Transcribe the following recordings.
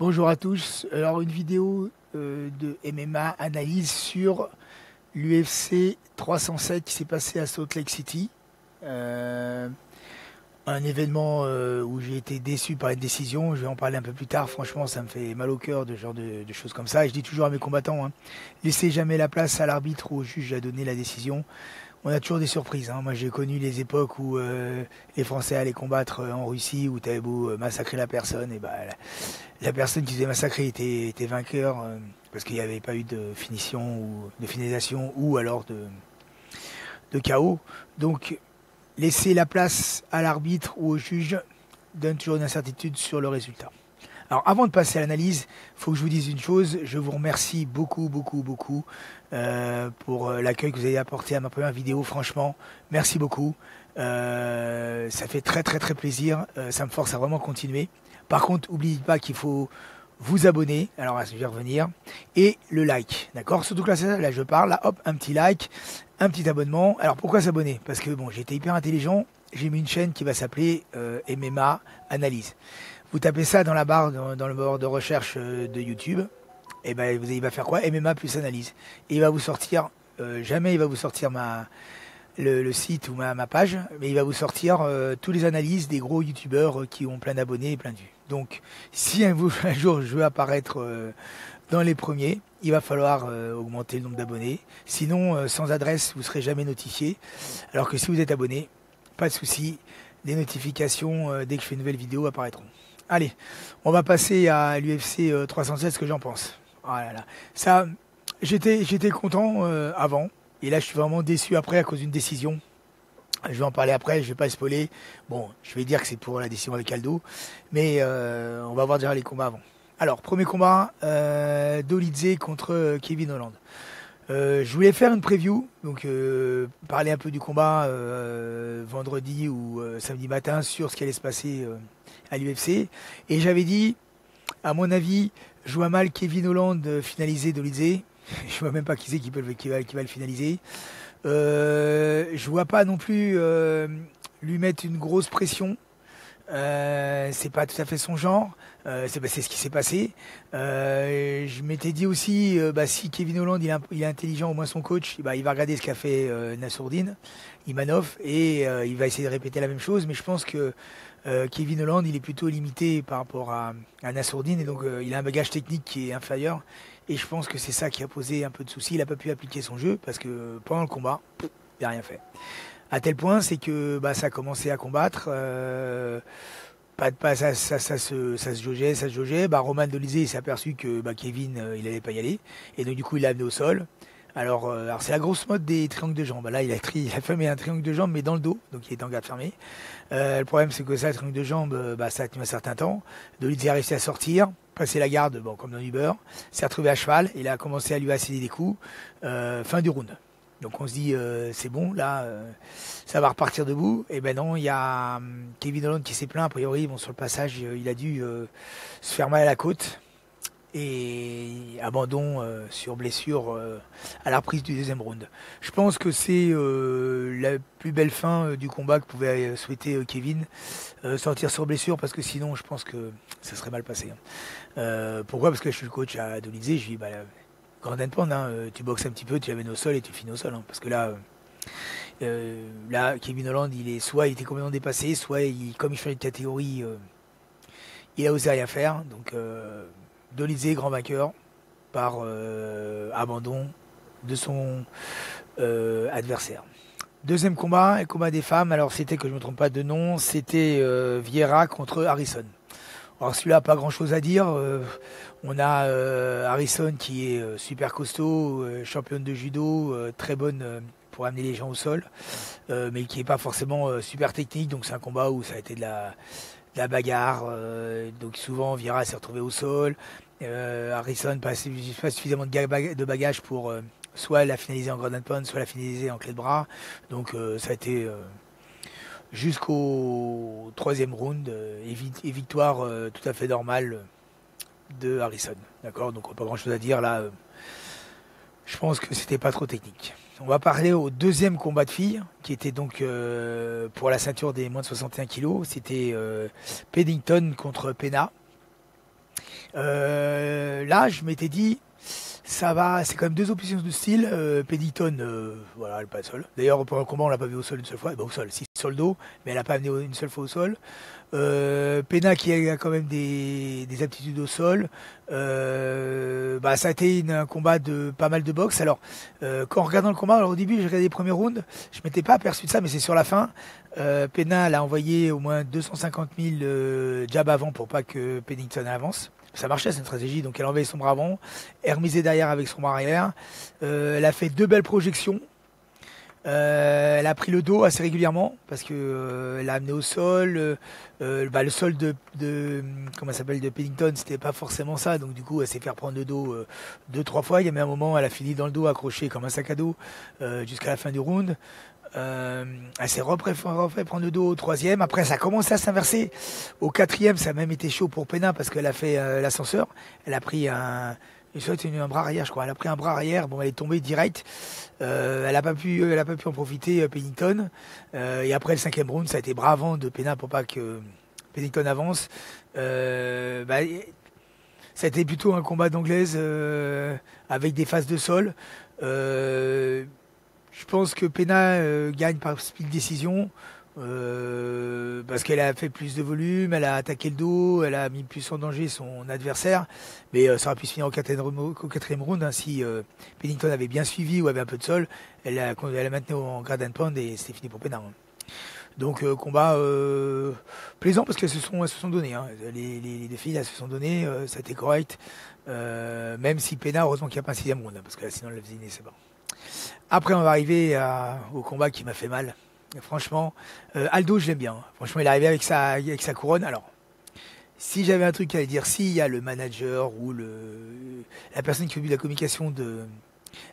Bonjour à tous. Alors une vidéo de MMA analyse sur l'UFC 307 qui s'est passé à Salt Lake City. Euh, un événement où j'ai été déçu par une décision. Je vais en parler un peu plus tard. Franchement, ça me fait mal au cœur de ce genre de choses comme ça. Et je dis toujours à mes combattants, hein, laissez jamais la place à l'arbitre ou au juge à donner la décision. On a toujours des surprises, hein. Moi, j'ai connu les époques où les Français allaient combattre en Russie, où t'avais beau massacrer la personne, et bah la personne qui faisait massacrer était vainqueur parce qu'il n'y avait pas eu de finition ou de finalisation ou alors de chaos. Donc, laisser la place à l'arbitre ou au juge donne toujours une incertitude sur le résultat. Alors avant de passer à l'analyse, il faut que je vous dise une chose. Je vous remercie beaucoup, beaucoup, beaucoup pour l'accueil que vous avez apporté à ma première vidéo. Franchement, merci beaucoup. Ça fait très, très, très plaisir. Ça me force à vraiment continuer. Par contre, n'oubliez pas qu'il faut vous abonner. Alors, je vais revenir. Et le like. D'accord? Surtout que là, je parle. Là, hop, un petit like, un petit abonnement. Alors, pourquoi s'abonner? Parce que bon, j'ai été hyper intelligent. J'ai mis une chaîne qui va s'appeler MMA Analyse. Vous tapez ça dans la barre, dans le barre de recherche de YouTube, et ben il va faire quoi? MMA plus analyse. Et il va vous sortir, jamais il va vous sortir le site ou ma page, mais il va vous sortir tous les analyses des gros youtubeurs qui ont plein d'abonnés et plein de vues. Donc si un jour je veux apparaître dans les premiers, il va falloir augmenter le nombre d'abonnés. Sinon, sans adresse, vous serez jamais notifié. Alors que si vous êtes abonné, pas de souci, des notifications dès que je fais une nouvelle vidéo apparaîtront. Allez, on va passer à l'UFC 307, ce que j'en pense. Oh là là. Ça, j'étais content avant, et là je suis vraiment déçu après à cause d'une décision. Je vais en parler après, je vais pas spoiler. Bon, je vais dire que c'est pour la décision avec Aldo, mais on va voir déjà les combats avant. Alors, premier combat, Dolidze contre Kevin Holland. Je voulais faire une preview, donc parler un peu du combat vendredi ou samedi matin sur ce qui allait se passer à l'UFC. Et j'avais dit, à mon avis, je vois mal Kevin Holland finaliser Dolidze. Je vois même pas qui c'est qui va le finaliser. Je vois pas non plus lui mettre une grosse pression. C'est pas tout à fait son genre. C'est ce qui s'est passé. Je m'étais dit aussi, si Kevin Holland il est intelligent, au moins son coach, il va regarder ce qu'a fait Nassourdine, Imanov, et il va essayer de répéter la même chose. Mais je pense que Kevin Holland, il est plutôt limité par rapport à Nassourdine, et donc il a un bagage technique qui est inférieur. Et je pense que c'est ça qui a posé un peu de soucis. Il n'a pas pu appliquer son jeu parce que pendant le combat, il n'a rien fait. À tel point, c'est que ça a commencé à combattre. Ça se jaugeait, ça se jaugeait. Roman Dolidze il s'est aperçu que Kevin, il allait pas y aller. Et donc, du coup, il l'a amené au sol. Alors c'est la grosse mode des triangles de jambes. Là, il a fait un triangle de jambes, mais dans le dos. Donc, il est en garde fermée. Le problème, c'est que ça, le triangle de jambes, ça a tenu un certain temps. Dolidze a réussi à sortir, passer la garde, comme dans Uber. S'est retrouvé à cheval. Il a commencé à lui asséner des coups. Fin du round. Donc on se dit c'est bon, là ça va repartir debout. Et ben non, il y a Kevin Holland qui s'est plaint, a priori, sur le passage, il a dû se faire mal à la côte. Et abandon sur blessure à la reprise du deuxième round. Je pense que c'est la plus belle fin du combat que pouvait souhaiter Kevin. Sortir sur blessure, parce que sinon je pense que ça serait mal passé. Pourquoi? Parce que je suis le coach à Dolidze, je lui dis Grand Pound, hein, tu boxes un petit peu, tu l'amènes au sol et tu finis au sol. Hein, parce que là, Kevin Holland, soit il était complètement dépassé, soit comme il change de catégorie, il a osé rien faire. Donc, Dolidze, grand vainqueur, par abandon de son adversaire. Deuxième combat, le combat des femmes. Alors, c'était, que je ne me trompe pas de nom, c'était Vieira contre Harrison. Alors celui-là, pas grand-chose à dire. On a Harrison qui est super costaud, championne de judo, très bonne pour amener les gens au sol, mais qui n'est pas forcément super technique. Donc c'est un combat où ça a été de la bagarre. Donc souvent, Vieira s'est retrouvé au sol. Harrison pas suffisamment de bagage pour soit la finaliser en Grand Pound, soit la finaliser en clé de bras. Donc ça a été jusqu'au troisième round et victoire tout à fait normale de Harrison. D'accord, donc pas grand chose à dire là. Je pense que c'était pas trop technique. On va parler au deuxième combat de filles, qui était donc pour la ceinture des moins de 61 kilos. C'était Pennington contre Pena. Là, je m'étais dit, ça va, c'est quand même deux oppositions de style. Pennington, voilà, elle n'est pas seule. D'ailleurs, pendant le combat, on l'a pas vu au sol une seule fois. Bon, au sol, si, sur le dos, mais elle n'a pas amené une seule fois au sol. Pena qui a quand même des aptitudes au sol. Bah, ça a été un combat de pas mal de boxe. Alors, quand en regardant le combat, alors au début, j'ai regardé les premiers rounds, je m'étais pas aperçu de ça, mais c'est sur la fin. Pena, elle a envoyé au moins 250 000 jabs avant pour pas que Pennington avance. Ça marchait, c'est une stratégie, donc elle a envoyé son bras avant, elle remisait derrière avec son bras arrière. Elle a fait deux belles projections. Elle a pris le dos assez régulièrement parce que elle a amené au sol. Bah, le sol comment ça s'appelle, de Pennington, c'était pas forcément ça, donc du coup elle s'est fait reprendre le dos deux trois fois. Il y a même un moment, elle a fini dans le dos accroché comme un sac à dos jusqu'à la fin du round. Elle s'est refait prendre le dos au troisième. Après, ça a commencé à s'inverser. Au quatrième, ça a même été chaud pour Pena parce qu'elle a fait l'ascenseur. Elle a pris un bras arrière, je crois. Elle a pris un bras arrière. Bon, elle est tombée direct. Elle n'a pas pu en profiter, Pennington. Et après le cinquième round, ça a été bravant de Pena pour pas que Pennington avance. Bah, ça a été plutôt un combat d'anglaise avec des phases de sol. Je pense que Pena gagne par split décision parce qu'elle a fait plus de volume, elle a attaqué le dos, elle a mis plus en danger son adversaire. Mais ça aurait pu se finir au quatrième round hein, si Pennington avait bien suivi ou avait un peu de sol. Elle a maintenu en grade and pound et c'était fini pour Pena. Hein. Donc combat plaisant parce qu'elles se sont données. Hein. Les deux filles elles se sont données, ça a été correct. Même si Pena, heureusement qu'il n'y a pas un sixième round, hein, parce que là, sinon elle le faisait, c'est bon. Après, on va arriver au combat qui m'a fait mal. Et franchement, Aldo, je l'aime bien. Franchement, il est arrivé avec sa couronne. Alors, si j'avais un truc à dire, s'il y a le manager ou la personne qui fait de la communication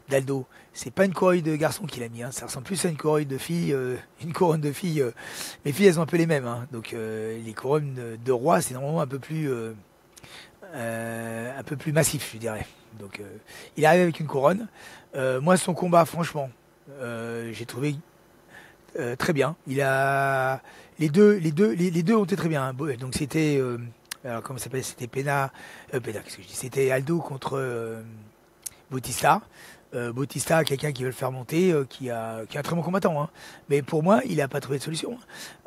d'Aldo, c'est pas une couronne de garçon qu'il a mis. Hein. Ça ressemble plus à une couronne de fille. Une couronne de fille. Les filles, elles ont un peu les mêmes. Hein. Donc, les couronnes de roi, c'est normalement un peu plus massif, je dirais. Donc, il arrive avec une couronne. Moi, son combat, franchement, j'ai trouvé très bien. Les deux ont été très bien. Hein. Donc c'était, alors comment ça s'appelle? C'était qu'est-ce que je dis? C'était Aldo contre Bautista. Bautista, quelqu'un qui veut le faire monter, qui est un très bon combattant. Hein. Mais pour moi, il n'a pas trouvé de solution.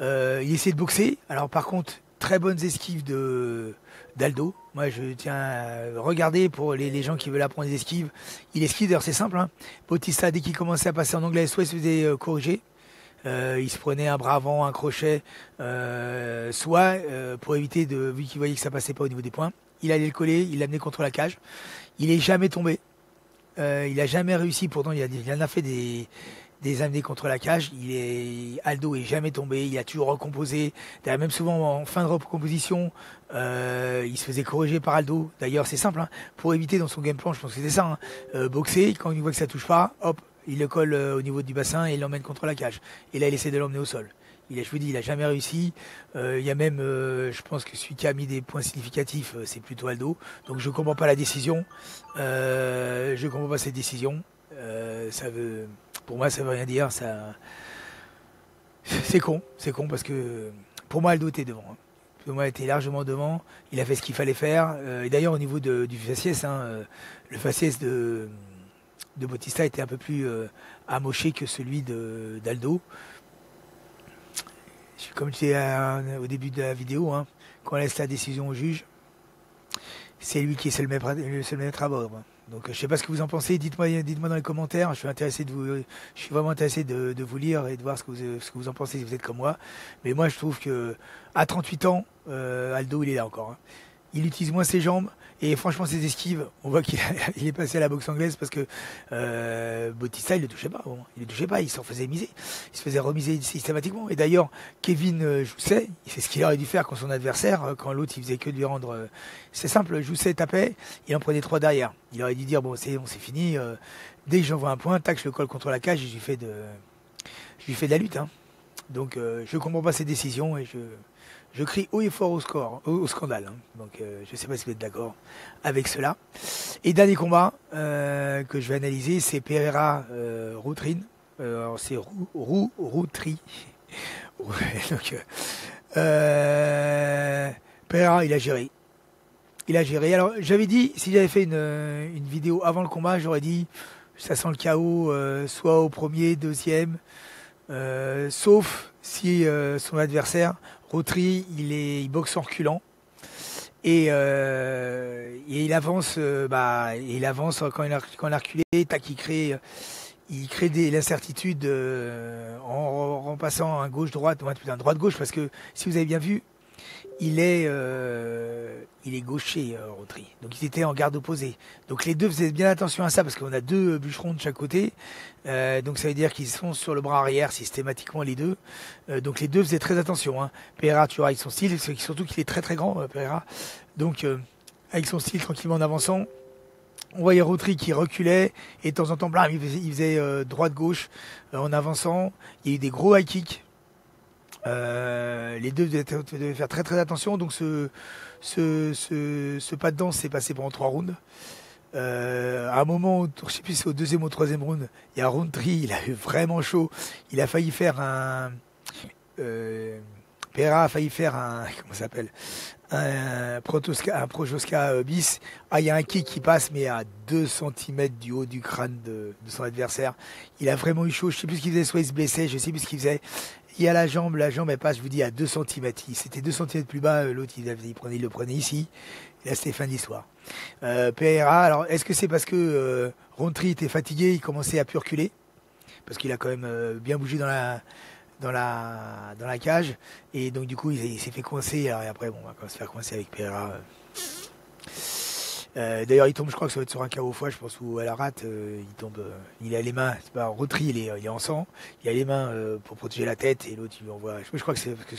Il essaie de boxer. Alors par contre, très bonnes esquives d'Aldo. Moi, je tiens à regarder pour les gens qui veulent apprendre des esquives. Il esquive, d'ailleurs, c'est simple. Hein. Bautista, dès qu'il commençait à passer en anglais, soit il se faisait corriger, il se prenait un bras avant, un crochet, soit pour éviter vu qu'il voyait que ça passait pas au niveau des points, il allait le coller, il l'amenait contre la cage. Il est jamais tombé. Il a jamais réussi. Pourtant, il en a fait des amenés contre la cage. Aldo est jamais tombé. Il a toujours recomposé. D'ailleurs, même souvent en fin de recomposition, il se faisait corriger par Aldo. D'ailleurs, c'est simple. Hein, pour éviter dans son game plan, je pense que c'était ça. Hein, boxer, quand il voit que ça touche pas, hop, il le colle au niveau du bassin et il l'emmène contre la cage. Et là, il essaie de l'emmener au sol. Je vous dis, il a jamais réussi. Il y a même, je pense que celui qui a mis des points significatifs, c'est plutôt Aldo. Donc je comprends pas la décision. Je comprends pas cette décision. Pour moi, ça veut rien dire. C'est con parce que pour moi, Aldo était devant. Hein. Pour moi, il était largement devant. Il a fait ce qu'il fallait faire. Et d'ailleurs, au niveau du faciès, hein, le faciès de Bautista était un peu plus amoché que celui d'Aldo. Comme je disais au début de la vidéo, hein, qu'on laisse la décision au juge, c'est lui qui est le seul maître à bord. Donc je sais pas ce que vous en pensez, dites-moi dans les commentaires. Je suis vraiment intéressé de vous lire et de voir ce que vous en pensez si vous êtes comme moi. Mais moi je trouve que à 38 ans, Aldo il est là encore. Hein. Il utilise moins ses jambes et franchement ses esquives, on voit qu'il est passé à la boxe anglaise parce que Bautista il le touchait pas. Bon, il le touchait pas, il s'en faisait miser, il se faisait remiser systématiquement. Et d'ailleurs Kevin Jousset, c'est ce qu'il aurait dû faire quand son adversaire, quand l'autre il faisait que de lui rendre. C'est simple, Jousset tapait, il en prenait 3 derrière. Il aurait dû dire bon c'est fini. Dès que j'envoie un point, tac je le colle contre la cage et je lui fais de la lutte. Hein. Donc je comprends pas ces décisions et je crie haut et fort au scandale. Hein. Donc je ne sais pas si vous êtes d'accord avec cela. Et dernier combat que je vais analyser, c'est Pereira Routrin. C'est Routri. Donc Pereira, il a géré. il a géré. Alors j'avais dit, si j'avais fait une vidéo avant le combat, j'aurais dit ça sent le chaos, soit au premier, deuxième, sauf si son adversaire, Rotry, il boxe en reculant. Et il avance, il avance quand il a reculé, tac, il crée l'incertitude en passant un gauche-droite, un droite-gauche, parce que si vous avez bien vu, il est gaucher, Rotry. Donc ils étaient en garde opposée. Donc les deux faisaient bien attention à ça, parce qu'on a deux bûcherons de chaque côté. Donc ça veut dire qu'ils sont sur le bras arrière systématiquement les deux. Donc les deux faisaient très attention. Hein. Pereira, tu vois, avec son style, surtout qu'il est très très grand, Pereira. Donc avec son style, tranquillement en avançant, on voyait Rotry qui reculait, et de temps en temps, il faisait droite-gauche en avançant. Il y a eu des gros high kicks. Les deux devaient faire très très attention. Donc ce pas de danse s'est passé pendant 3 rounds. À un moment, je ne sais plus si c'est au deuxième ou au troisième round, il y a Rotry, il a eu vraiment chaud. Il a failli faire Pereira a failli faire comment ça s'appelle, un Prochazka bis. Ah, il y a un kick qui passe, mais à 2 cm du haut du crâne de son adversaire. Il a vraiment eu chaud. Je ne sais plus ce qu'il faisait, soit il se blessait, je ne sais plus ce qu'il faisait. Il y a la jambe elle passe, je vous dis, à 2 cm. C'était 2 cm plus bas, l'autre il le prenait ici. Et là c'était fin de l'histoire. Pereira, alors est-ce que c'est parce que Rotry était fatigué, il commençait à plus reculer, parce qu'il a quand même bien bougé dans la cage, et donc du coup il s'est fait coincer. Alors, et après bon, on va se faire coincer avec Pereira. D'ailleurs il tombe, je crois que ça va être sur un KO foie, je pense, ou à la rate, il tombe, il a les mains, c'est pas Rotry, il est en sang, il a les mains pour protéger la tête, et l'autre il lui envoie, je crois que c'est parce que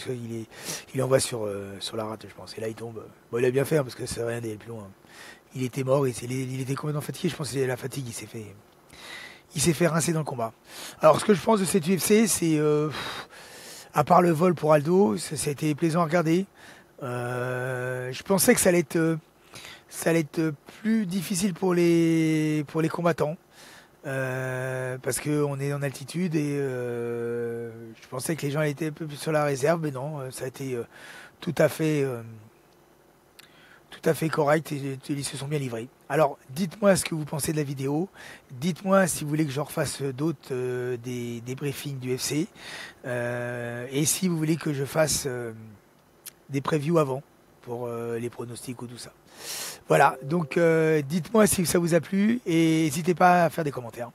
il envoie sur la rate, je pense, et là il tombe. Bon, il a bien fait, hein, parce que ça rien d'aller plus loin. Il était mort, il était complètement fatigué, je pense que c'est la fatigue, il s'est fait rincer dans le combat. Alors ce que je pense de cette UFC, c'est à part le vol pour Aldo, ça a été plaisant à regarder. Je pensais que ça allait être plus difficile pour les combattants, parce qu'on est en altitude, et je pensais que les gens étaient un peu plus sur la réserve, mais non, ça a été tout à fait correct, et ils se sont bien livrés. Alors dites-moi ce que vous pensez de la vidéo, dites-moi si vous voulez que je refasse d'autres des briefings du UFC, et si vous voulez que je fasse des previews avant pour les pronostics ou tout ça. Voilà, donc dites-moi si ça vous a plu, et n'hésitez pas à faire des commentaires.